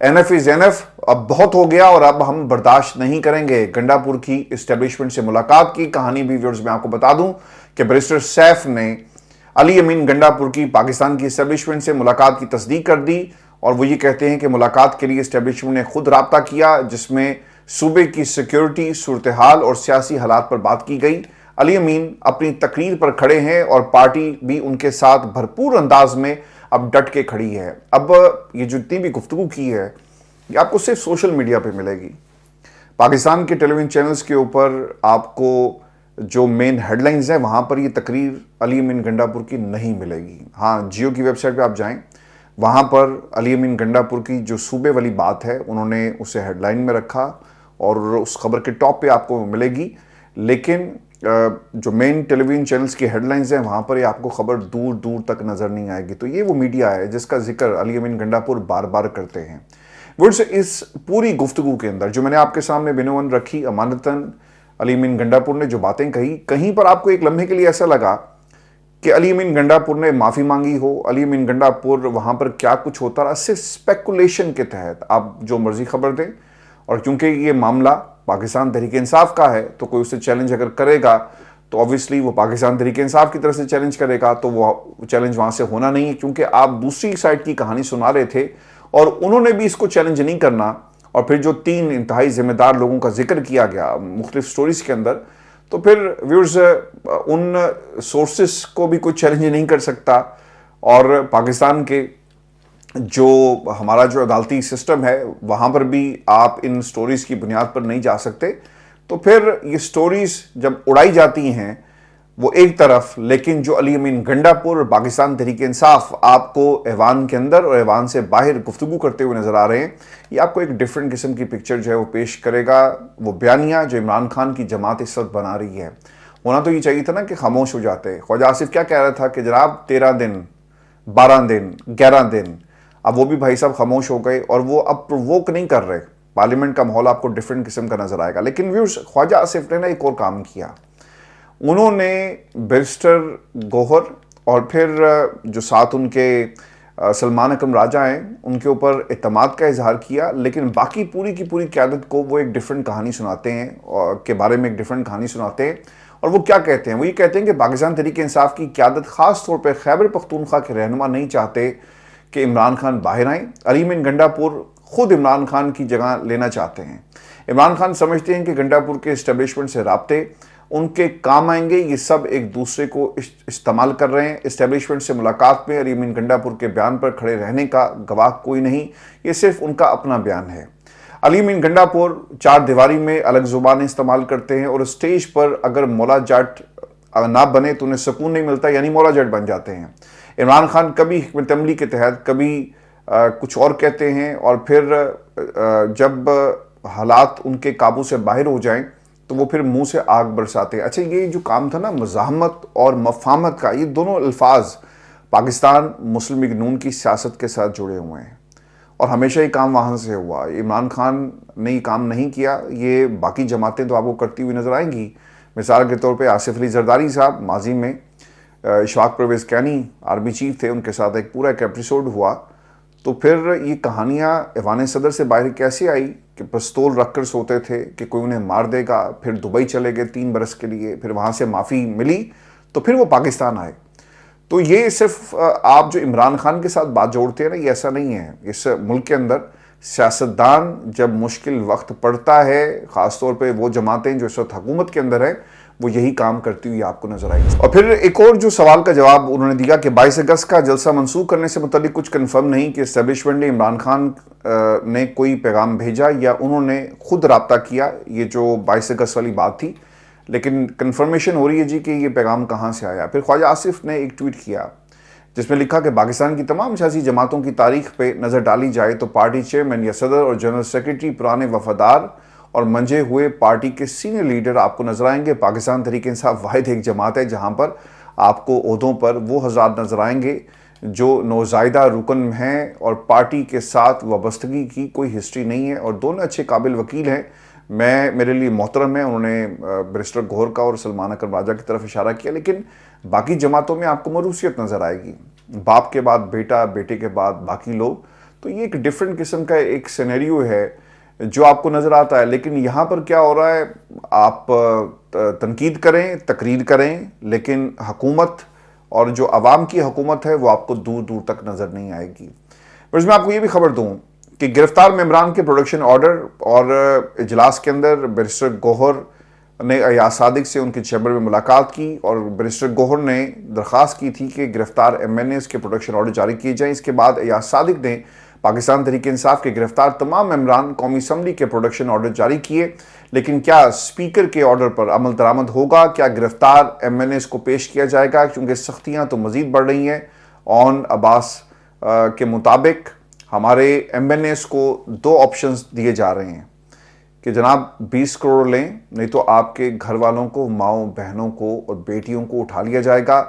NF is NF، اب بہت ہو گیا اور اب ہم برداشت نہیں کریں گے۔ گنڈاپور کی اسٹیبلشمنٹ سے ملاقات کی کہانی بھی ویورز میں آپ کو بتا دوں کہ بیرسٹر سیف نے علی امین گنڈاپور کی پاکستان کی اسٹیبلشمنٹ سے ملاقات کی تصدیق کر دی، اور وہ یہ کہتے ہیں کہ ملاقات کے لیے اسٹیبلشمنٹ نے خود رابطہ کیا، جس میں صوبے کی سیکیورٹی صورتحال اور سیاسی حالات پر بات کی گئی۔ علی امین اپنی تقریر پر کھڑے ہیں اور پارٹی بھی ان کے ساتھ بھرپور انداز میں اب ڈٹ کے کھڑی ہے۔ اب یہ جو اتنی بھی گفتگو کی ہے یہ آپ کو صرف سوشل میڈیا پہ ملے گی۔ پاکستان کے ٹیلی ویژن چینلز کے اوپر آپ کو جو مین ہیڈ لائنز ہیں وہاں پر یہ تقریر علی امین گنڈاپور کی نہیں ملے گی۔ ہاں، جیو کی ویب سائٹ پہ آپ جائیں، وہاں پر علی امین گنڈاپور کی جو صوبے والی بات ہے انہوں نے اسے ہیڈ لائن میں رکھا اور اس خبر کے ٹاپ پہ آپ کو ملے گی، لیکن جو مین ٹیلی ویژن چینلز کی ہیڈ لائنز ہیں وہاں پر یہ آپ کو خبر دور دور تک نظر نہیں آئے گی۔ تو یہ وہ میڈیا ہے جس کا ذکر علی امین گنڈاپور بار بار کرتے ہیں۔ ورڈز اس پوری گفتگو کے اندر جو میں نے آپ کے سامنے بنون رکھی، امانتاً علی امین گنڈاپور نے جو باتیں کہی، کہیں پر آپ کو ایک لمحے کے لیے ایسا لگا کہ علی امین گنڈاپور نے معافی مانگی ہو، علی امین گنڈاپور وہاں پر کیا کچھ ہوتا رہا، صرف اسپیکولیشن کے تحت آپ جو مرضی خبر دیں۔ اور کیونکہ یہ معاملہ پاکستان تحریک انصاف کا ہے تو کوئی اسے چیلنج اگر کرے گا تو obviously وہ پاکستان تحریک انصاف کی طرف سے چیلنج کرے گا، تو وہ چیلنج وہاں سے ہونا نہیں ہے، کیونکہ آپ دوسری سائٹ کی کہانی سنا رہے تھے اور انہوں نے بھی اس کو چیلنج نہیں کرنا۔ اور پھر جو 3 انتہائی ذمہ دار لوگوں کا ذکر کیا گیا مختلف سٹوریز کے اندر، تو پھر ویورز ان سورسز کو بھی کوئی چیلنج نہیں کر سکتا، اور پاکستان کے جو ہمارا جو عدالتی سسٹم ہے وہاں پر بھی آپ ان سٹوریز کی بنیاد پر نہیں جا سکتے۔ تو پھر یہ سٹوریز جب اڑائی جاتی ہیں وہ ایک طرف، لیکن جو علی امین گنڈاپور اور پاکستان تحریک انصاف آپ کو ایوان کے اندر اور ایوان سے باہر گفتگو کرتے ہوئے نظر آ رہے ہیں، یہ آپ کو ایک ڈیفرنٹ قسم کی پکچر جو ہے وہ پیش کرے گا۔ وہ بیانیہ جو عمران خان کی جماعت اس وقت بنا رہی ہے، ہونا تو یہ چاہیے تھا نا کہ خاموش ہو جاتے۔ خواجہ آصف کیا کہہ رہا تھا کہ جناب 13 دن 12 دن 11 دن، اب وہ بھی بھائی صاحب خاموش ہو گئے اور وہ اب پرووک نہیں کر رہے۔ پارلیمنٹ کا ماحول آپ کو ڈیفرنٹ قسم کا نظر آئے گا۔ لیکن ویورز خواجہ آصف نے ایک اور کام کیا، انہوں نے بیرسٹر گوہر اور پھر جو ساتھ ان کے سلمان اکرم راجہ ہیں ان کے اوپر اعتماد کا اظہار کیا، لیکن باقی پوری کی پوری قیادت کو وہ ایک ڈیفرنٹ کہانی سناتے ہیں کے بارے میں ایک ڈیفرنٹ کہانی سناتے ہیں۔ اور وہ کیا کہتے ہیں؟ وہ یہ کہتے ہیں کہ پاکستان تحریک انصاف کی قیادت خاص طور پہ خیبر پختونخوا کے رہنما نہیں چاہتے کہ عمران خان باہر آئیں۔ علی امین گنڈاپور خود عمران خان کی جگہ لینا چاہتے ہیں۔ عمران خان سمجھتے ہیں کہ گنڈاپور کے اسٹیبلشمنٹ سے رابطے ان کے کام آئیں گے، یہ سب ایک دوسرے کو استعمال کر رہے ہیں۔ اسٹیبلشمنٹ سے ملاقات میں علی امین گنڈاپور کے بیان پر کھڑے رہنے کا گواہ کوئی نہیں، یہ صرف ان کا اپنا بیان ہے۔ علی امین گنڈاپور 4 دیواری میں الگ زبانیں استعمال کرتے ہیں اور اسٹیج پر اگر مولا جٹ نہ بنے تو انہیں سکون نہیں ملتا، یعنی مولا جٹ بن جاتے ہیں۔ عمران خان کبھی حکمت عملی کے تحت کبھی کچھ اور کہتے ہیں، اور پھر جب حالات ان کے قابو سے باہر ہو جائیں تو وہ پھر منہ سے آگ برساتے ہیں۔ اچھا، یہ جو کام تھا نا مزاحمت اور مفاہمت کا، یہ دونوں الفاظ پاکستان مسلم لیگ نون کی سیاست کے ساتھ جڑے ہوئے ہیں، اور ہمیشہ یہ کام وہاں سے ہوا۔ عمران خان نے یہ کام نہیں کیا، یہ باقی جماعتیں تو آپ کو کرتی ہوئی نظر آئیں گی۔ مثال کے طور پہ آصف علی زرداری صاحب ماضی میں اشفاق پرویز کینی آرمی چیف تھے، ان کے ساتھ ایک پورا ایپیسوڈ ہوا، تو پھر یہ کہانیاں ایوان صدر سے باہر کیسے آئی کہ پستول رکھ کر سوتے تھے کہ کوئی انہیں مار دے گا، پھر دبئی چلے گئے 3 برس کے لیے، پھر وہاں سے معافی ملی تو پھر وہ پاکستان آئے۔ تو یہ صرف آپ جو عمران خان کے ساتھ بات جوڑتے ہیں نا، یہ ایسا نہیں ہے۔ اس ملک کے اندر سیاستدان جب مشکل وقت پڑتا ہے، خاص طور پہ وہ جماعتیں جو اس وقت حکومت کے اندر ہیں، وہ یہی کام کرتی ہوئی آپ کو نظر آئی۔ اور پھر ایک اور جو سوال کا جواب انہوں نے دیا کہ 22 اگست کا جلسہ منسوخ کرنے سے متعلق کچھ کنفرم نہیں کہ اسٹیبلشمنٹ نے عمران خان نے کوئی پیغام بھیجا یا انہوں نے خود رابطہ کیا، یہ جو 22 اگست والی بات تھی، لیکن کنفرمیشن ہو رہی ہے جی کہ یہ پیغام کہاں سے آیا۔ پھر خواجہ آصف نے ایک ٹویٹ کیا جس میں لکھا کہ پاکستان کی تمام سیاسی جماعتوں کی تاریخ پہ نظر ڈالی جائے تو پارٹی چیئرمین یا صدر اور جنرل سیکرٹری پرانے وفادار اور منجے ہوئے پارٹی کے سینئر لیڈر آپ کو نظر آئیں گے۔ پاکستان تحریک انصاف واحد ایک جماعت ہے جہاں پر آپ کو عہدوں پر وہ حضرات نظر آئیں گے جو نوزائیدہ رکن ہیں اور پارٹی کے ساتھ وابستگی کی کوئی ہسٹری نہیں ہے، اور دونوں اچھے قابل وکیل ہیں۔ میرے لیے محترم ہے، انہوں نے بیرسٹر گوہر کا اور سلمان اکرم راجہ کی طرف اشارہ کیا، لیکن باقی جماعتوں میں آپ کو موروثیت نظر آئے گی، باپ کے بعد بیٹا، بیٹے کے بعد باقی لوگ۔ تو یہ ایک ڈفرینٹ قسم کا ایک سینیریو ہے جو آپ کو نظر آتا ہے. لیکن یہاں پر کیا ہو رہا ہے, آپ تنقید کریں, تقریر کریں, لیکن حکومت اور جو عوام کی حکومت ہے وہ آپ کو دور دور تک نظر نہیں آئے گی. بس میں آپ کو یہ بھی خبر دوں کہ گرفتار ممبران کے پروڈکشن آرڈر اور اجلاس کے اندر بیرسٹر گوہر نے ایاز صادق سے ان کے چیمبر میں ملاقات کی, اور بیرسٹر گوہر نے درخواست کی تھی کہ گرفتار ایم این ایز کے پروڈکشن آرڈر جاری کیے جائیں. اس کے بعد ایاز صادق نے پاکستان تحریک انصاف کے گرفتار تمام ممبران قومی اسمبلی کے پروڈکشن آرڈر جاری کیے. لیکن کیا اسپیکر کے آرڈر پر عمل درآمد ہوگا؟ کیا گرفتار ایم این ایز کو پیش کیا جائے گا؟ کیونکہ سختیاں تو مزید بڑھ رہی ہیں. اون عباس کے مطابق ہمارے ایم این ایز کو 2 آپشنز دیے جا رہے ہیں کہ جناب 20 کروڑ لیں, نہیں تو آپ کے گھر والوں کو, ماؤں بہنوں کو اور بیٹیوں کو اٹھا لیا جائے گا.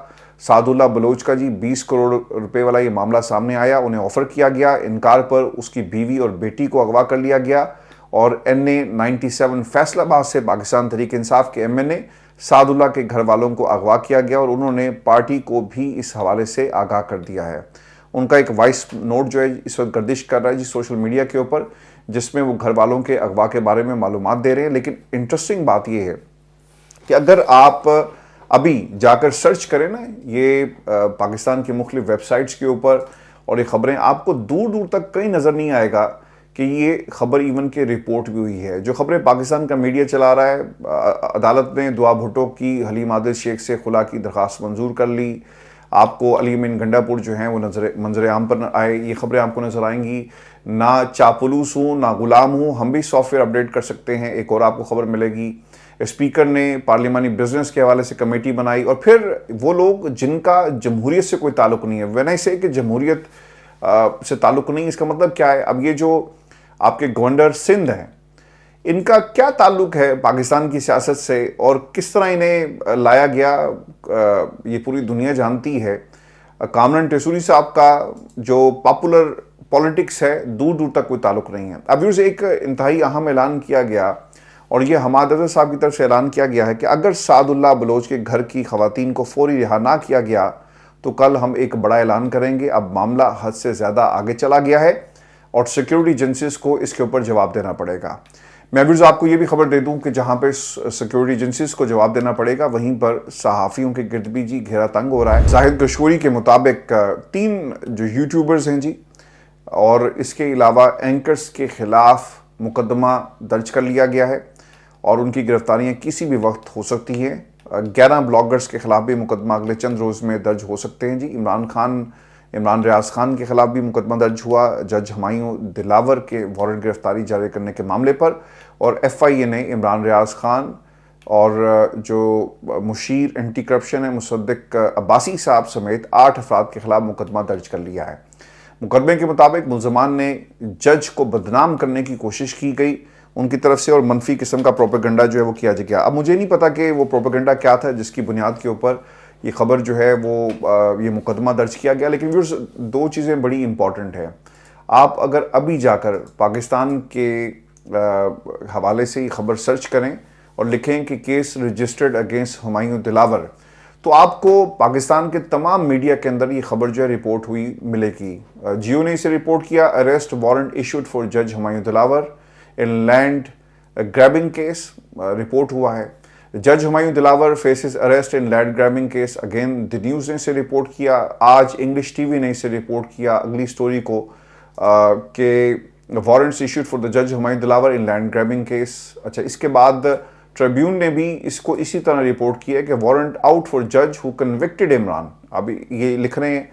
سعد اللہ بلوچ کا 20 کروڑ روپے والا یہ معاملہ سامنے آیا, انہیں آفر کیا گیا, انکار پر اس کی بیوی اور بیٹی کو اغوا کر لیا گیا. اور NA97 فیصل آباد سے پاکستان تحریک انصاف کے ایم این اے سعد اللہ کے گھر والوں کو اغوا کیا گیا, اور انہوں نے پارٹی کو بھی اس حوالے سے آگاہ کر دیا ہے. ان کا ایک وائس نوٹ جو ہے اس وقت گردش کر رہا ہے سوشل میڈیا کے اوپر, جس میں وہ گھر والوں کے اغوا کے بارے میں معلومات دے رہے ہیں. لیکن انٹرسٹنگ بات یہ ہے کہ اگر آپ ابھی جا کر سرچ کریں نا یہ پاکستان کی مختلف ویب سائٹس کے اوپر, اور یہ خبریں آپ کو دور دور تک کہیں نظر نہیں آئے گا کہ یہ خبر ایون کے رپورٹ بھی ہوئی ہے. جو خبریں پاکستان کا میڈیا چلا رہا ہے, عدالت نے دعا بھٹو کی حلیم عادل شیخ سے خلا کی درخواست منظور کر لی. آپ کو علی امین گنڈا پور جو ہیں وہ منظر عام پر آئے, یہ خبریں آپ کو نظر آئیں گی. نہ چاپلوس ہوں نہ غلام ہوں, ہم بھی سافٹ ویئر اپڈیٹ کر سکتے ہیں. ایک اور آپ کو خبر ملے گی, اسپیکر نے پارلیمانی بزنس کے حوالے سے کمیٹی بنائی, اور پھر وہ لوگ جن کا جمہوریت سے کوئی تعلق نہیں ہے. وین آئی سے کہ جمہوریت سے تعلق نہیں, اس کا مطلب کیا ہے؟ اب یہ جو آپ کے گورنر سندھ ہیں, ان کا کیا تعلق ہے پاکستان کی سیاست سے, اور کس طرح انہیں لایا گیا, یہ پوری دنیا جانتی ہے. کامران ٹیسوری صاحب کا جو پاپولر پولیٹکس ہے دور دور تک کوئی تعلق نہیں ہے. اب یہ ایک انتہائی اہم اعلان کیا گیا, اور یہ حماد اظہر صاحب کی طرف سے اعلان کیا گیا ہے کہ اگر سعد اللہ بلوچ کے گھر کی خواتین کو فوری رہا نہ کیا گیا تو کل ہم ایک بڑا اعلان کریں گے. اب معاملہ حد سے زیادہ آگے چلا گیا ہے, اور سیکیورٹی ایجنسیز کو اس کے اوپر جواب دینا پڑے گا. میں بھی آپ کو یہ بھی خبر دے دوں کہ جہاں پہ سیکیورٹی ایجنسیز کو جواب دینا پڑے گا, وہیں پر صحافیوں کے گرد بھی گھیرا تنگ ہو رہا ہے. زاہد گشوری کے مطابق 3 جو یوٹیوبرز ہیں اور اس کے علاوہ اینکرز کے خلاف مقدمہ درج کر لیا گیا ہے, اور ان کی گرفتاریاں کسی بھی وقت ہو سکتی ہیں. 11 بلاگرز کے خلاف بھی مقدمہ اگلے چند روز میں درج ہو سکتے ہیں. عمران ریاض خان کے خلاف بھی مقدمہ درج ہوا جج ہمایوں دلاور کے وارنٹ گرفتاری جاری کرنے کے معاملے پر, اور FIA نے عمران ریاض خان اور جو مشیر اینٹی کرپشن ہے مصدق عباسی صاحب سمیت 8 افراد کے خلاف مقدمہ درج کر لیا ہے. مقدمے کے مطابق ملزمان نے جج کو بدنام کرنے کی کوشش کی گئی ان کی طرف سے, اور منفی قسم کا پروپیگنڈا جو ہے وہ کیا گیا. اب مجھے نہیں پتا کہ وہ پروپیگنڈا کیا تھا جس کی بنیاد کے اوپر یہ خبر جو ہے وہ یہ مقدمہ درج کیا گیا. لیکن ویورز 2 چیزیں بڑی امپورٹنٹ ہیں. آپ اگر ابھی جا کر پاکستان کے حوالے سے یہ خبر سرچ کریں اور لکھیں کہ کیس رجسٹرڈ اگینسٹ ہمایوں دلاور, تو آپ کو پاکستان کے تمام میڈیا کے اندر یہ خبر جو ہے رپورٹ ہوئی ملے گی. جیو نے اسے رپورٹ کیا, اریسٹ وارنٹ ایشوڈ فار جج Humayun Dilawar in land grabbing case, report ہوا ہے. جج Humayun Dilawar faces arrest in land grabbing case. Again the news نے اسے رپورٹ کیا, آج انگلش ٹی وی نے اسے رپورٹ کیا اگلی سٹوری کو کہ وارنٹس ایشوڈ فار دا جج Humayun Dilawar in land grabbing case. اچھا, اس کے بعد ٹریبیون نے بھی اس کو اسی طرح رپورٹ کیا کہ وارنٹ آؤٹ فار جج ہو کنوکٹڈ عمران. اب یہ لکھ رہے ہیں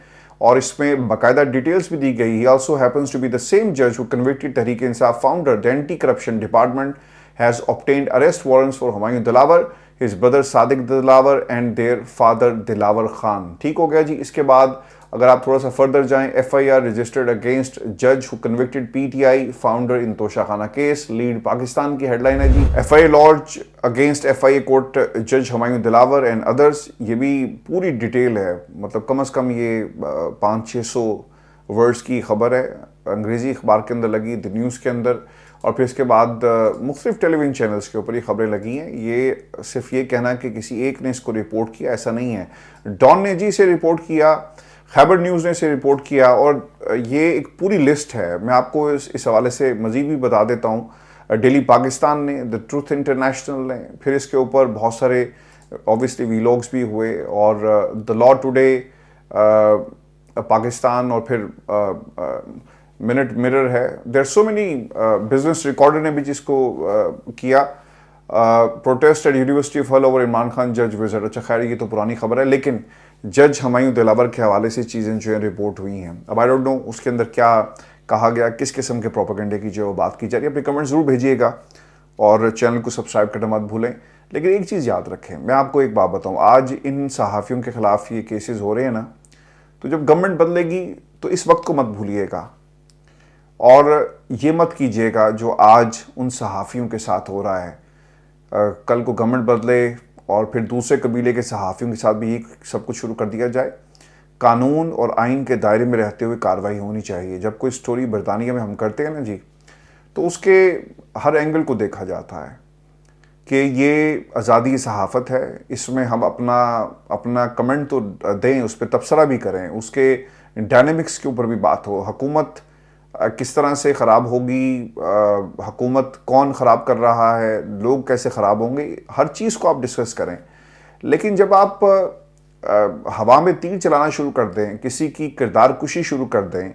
اور اس میں باقاعدہ ڈیٹیلز بھی دی گئی. He also happens to be the same جج who convicted Tehreek Insaf founder the anti corruption department has obtained arrest warrants for Humayun Dilawar, his brother Sadiq Dilawar and their father Dilawar Khan. ٹھیک ہو گیا جی. اس کے بعد اگر آپ تھوڑا سا فردر جائیں, FIR registered against judge who convicted PTI founder in توشہ خانہ کیس. لیڈ پاکستان کی ہیڈ لائن ہے جی, FIR lodged against FIA court judge Humayun Dilawar and others. یہ بھی پوری ڈیٹیل ہے, مطلب کم از کم یہ 500-600 ورڈز کی خبر ہے, انگریزی اخبار کے اندر لگی, دی نیوز کے اندر, اور پھر اس کے بعد مختلف ٹیلی ویژن چینلز کے اوپر یہ خبریں لگی ہیں. یہ صرف یہ کہنا کہ کسی ایک نے اس کو رپورٹ کیا, ایسا نہیں ہے. ڈان نے جی سے رپورٹ کیا, خیبر نیوز نے اسے رپورٹ کیا اور یہ ایک پوری لسٹ ہے. میں آپ کو اس حوالے سے مزید بھی بتا دیتا ہوں. ڈیلی پاکستان نے, دا ٹروتھ انٹرنیشنل نے, پھر اس کے اوپر بہت سارے اوبیسلی ویلاگس بھی ہوئے, اور دا لا ٹوڈے پاکستان, اور پھر منٹ مرر ہے. دیر سو مینی بزنس ریکارڈر نے بھی جس کو کیا. پروٹیسٹ ایٹ یونیورسٹی آف ہل اوور عمران خان جج وزٹ. اچھا خیر یہ تو پرانی خبر ہے, لیکن جج ہمایوں دلاور کے حوالے سے چیزیں جو ہیں رپورٹ ہوئی ہیں. اب آئی ڈونٹ نو اس کے اندر کیا کہا گیا, کس قسم کے پروپیگنڈے کی جو بات کی جا رہی ہے. اپنے کمنٹ ضرور بھیجیے گا اور چینل کو سبسکرائب کرنا مت بھولیں. لیکن ایک چیز یاد رکھیں, میں آپ کو ایک بات بتاؤں, آج ان صحافیوں کے خلاف یہ کیسز ہو رہے ہیں نا, تو جب گورنمنٹ بدلے گی تو اس وقت کو مت بھولیے گا, اور یہ مت کیجیے گا جو آج ان صحافیوں کے ساتھ ہو رہا ہے. کل کو گورنمنٹ بدلے اور پھر دوسرے قبیلے کے صحافیوں کے ساتھ بھی یہ سب کچھ شروع کر دیا جائے. قانون اور آئین کے دائرے میں رہتے ہوئے کارروائی ہونی چاہیے. جب کوئی سٹوری برطانیہ میں ہم کرتے ہیں نا جی, تو اس کے ہر اینگل کو دیکھا جاتا ہے کہ یہ آزادی صحافت ہے, اس میں ہم اپنا کمنٹ تو دیں, اس پہ تبصرہ بھی کریں, اس کے ڈائنامکس کے اوپر بھی بات ہو. حکومت کس طرح سے خراب ہوگی, حکومت کون خراب کر رہا ہے, لوگ کیسے خراب ہوں گے, ہر چیز کو آپ ڈسکس کریں. لیکن جب آپ ہوا میں تیر چلانا شروع کر دیں, کسی کی کردار کشی شروع کر دیں,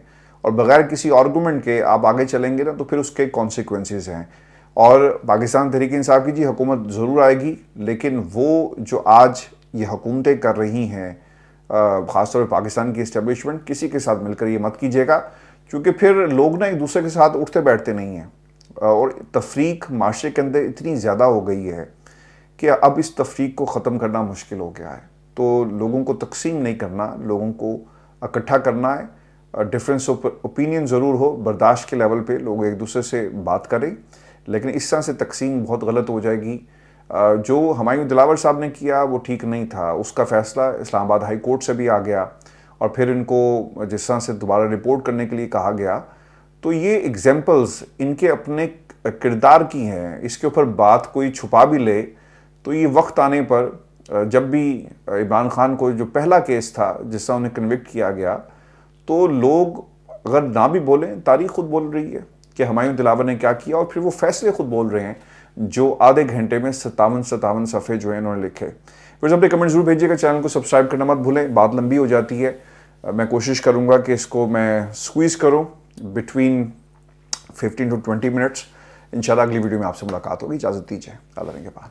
اور بغیر کسی آرگومنٹ کے آپ آگے چلیں گے نا, تو پھر اس کے کانسیکوینسز ہیں. اور پاکستان تحریک انصاف کی جی حکومت ضرور آئے گی, لیکن وہ جو آج یہ حکومتیں کر رہی ہیں, خاص طور پہ پاکستان کی اسٹیبلشمنٹ, کسی کے ساتھ مل کر یہ مت کیجیے گا, کیونکہ پھر لوگ نا ایک دوسرے کے ساتھ اٹھتے بیٹھتے نہیں ہیں. اور تفریق معاشرے کے اندر اتنی زیادہ ہو گئی ہے کہ اب اس تفریق کو ختم کرنا مشکل ہو گیا ہے. تو لوگوں کو تقسیم نہیں کرنا, لوگوں کو اکٹھا کرنا ہے. ڈفرینس آف اوپینین ضرور ہو, برداشت کے لیول پہ لوگ ایک دوسرے سے بات کریں, لیکن اس طرح سے تقسیم بہت غلط ہو جائے گی. جو ہمایوں دلاور صاحب نے کیا وہ ٹھیک نہیں تھا. اس کا فیصلہ اسلام آباد ہائی کورٹ سے بھی آ گیا, اور پھر ان کو جس طرح سے دوبارہ رپورٹ کرنے کے لیے کہا گیا. تو یہ ایگزامپلز ان کے اپنے کردار کی ہیں. اس کے اوپر بات کوئی چھپا بھی لے تو یہ وقت آنے پر, جب بھی عمران خان کو جو پہلا کیس تھا جس سے انہیں کنوکٹ کیا گیا, تو لوگ اگر نہ بھی بولیں, تاریخ خود بول رہی ہے کہ ہمایوں دلاور نے کیا کیا, اور پھر وہ فیصلے خود بول رہے ہیں جو آدھے گھنٹے میں 57 صفحے جو ہیں انہوں نے لکھے. پھر اپنے کمنٹ ضرور بھیجیے گا, چینل کو سبسکرائب کرنا مت بھولیں. بات لمبی ہو جاتی ہے, میں کوشش کروں گا کہ اس کو میں سکویز کروں بٹوین 15 to 20 منٹس. انشاءاللہ اگلی ویڈیو میں آپ سے ملاقات ہوگی. اجازت دیجیے, اللہ کے بعد.